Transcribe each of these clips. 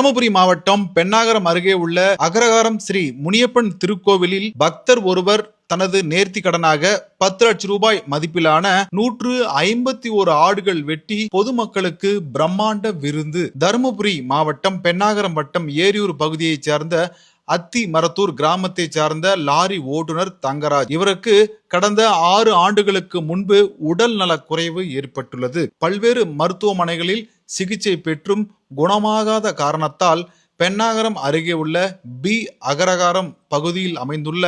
தருமபுரி மாவட்டம் பென்னாகரம் அருகே உள்ள அகரகாரம் ஸ்ரீ முனியப்பன் திருக்கோவிலில் பக்தர் ஒருவர் தனது நேர்த்தி கடனாக 10 லட்சம் ரூபாய் மதிப்பிலான 151 ஆடுகள் வெட்டி பொதுமக்களுக்கு பிரம்மாண்ட விருந்து. தருமபுரி மாவட்டம் பென்னாகரம் வட்டம் ஏரியூர் பகுதியைச் சேர்ந்த அத்தி மரத்தூர் கிராமத்தை சார்ந்த லாரி ஓட்டுநர் தங்கராஜ். இவருக்கு கடந்த 6 ஆண்டுகளுக்கு முன்பு உடல் நல குறைவு ஏற்பட்டுள்ளது. பல்வேறு மருத்துவமனைகளில் சிகிச்சை பெற்றும் குணமாகாத காரணத்தால் பென்னாகரம் அருகே உள்ள பி அகரகாரம் பகுதியில் அமைந்துள்ள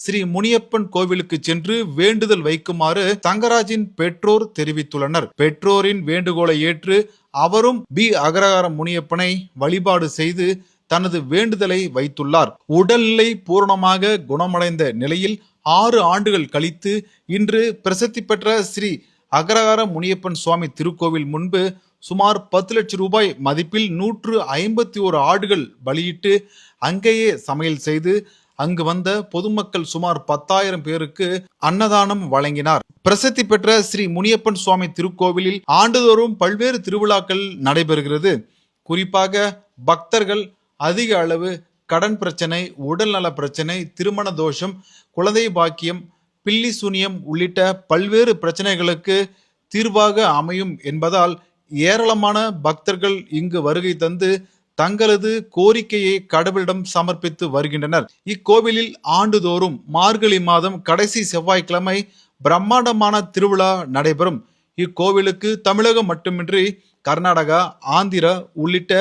ஸ்ரீ முனியப்பன் கோவிலுக்கு சென்று வேண்டுதல் வைக்குமாறு தங்கராஜின் பெற்றோர் தெரிவித்துள்ளனர். பெற்றோரின் வேண்டுகோளை ஏற்று அவரும் பி அகரகாரம் முனியப்பனை வழிபாடு செய்து தனது வேண்டுதலை வைத்துள்ளார். உடல்நிலை பூரணமாக குணமடைந்த நிலையில் 6 ஆண்டுகள் கழித்து இன்று பிரசித்தி பெற்ற ஸ்ரீ அகரகாரம் முனியப்பன் சுவாமி திருக்கோவில் முன்பு சுமார் 10 லட்சம் ரூபாய் மதிப்பில் 151 ஆடுகள் பலியிட்டு அங்கேயே சமையல் செய்து அங்கு வந்த பொதுமக்கள் சுமார் 10,000 பேருக்கு அன்னதானம் வழங்கினார். பிரசித்தி பெற்ற ஸ்ரீ முனியப்பன் சுவாமி திருக்கோவிலில் ஆண்டுதோறும் பல்வேறு திருவிழாக்கள் நடைபெறுகிறது. குறிப்பாக பக்தர்கள் அதிக அளவு கடன் பிரச்சனை, உடல்நல பிரச்சனை, திருமண தோஷம், குழந்தை பாக்கியம், பில்லி சூனியம் உள்ளிட்ட பல்வேறு பிரச்சனைகளுக்கு தீர்வாக அமையும் என்பதால் ஏராளமான பக்தர்கள் இங்கு வருகை தந்து தங்களது கோரிக்கையை கடவுளிடம் சமர்ப்பித்து வருகின்றனர். இக்கோவிலில் ஆண்டுதோறும் மார்கழி மாதம் கடைசி செவ்வாய்க்கிழமை பிரம்மாண்டமான திருவிழா நடைபெறும். இக்கோவிலுக்கு தமிழகம் மட்டுமின்றி கர்நாடகா, ஆந்திரா உள்ளிட்ட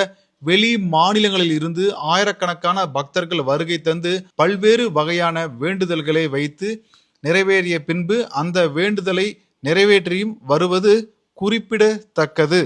வெளி மாநிலங்களில் இருந்து ஆயிரக்கணக்கான பக்தர்கள் வருகை தந்து பல்வேறு வகையான வேண்டுதல்களை வைத்து நிறைவேறிய பின்பு அந்த வேண்டுதலை நிறைவேற்றியும் வருவது குறிப்பிடத்தக்கது.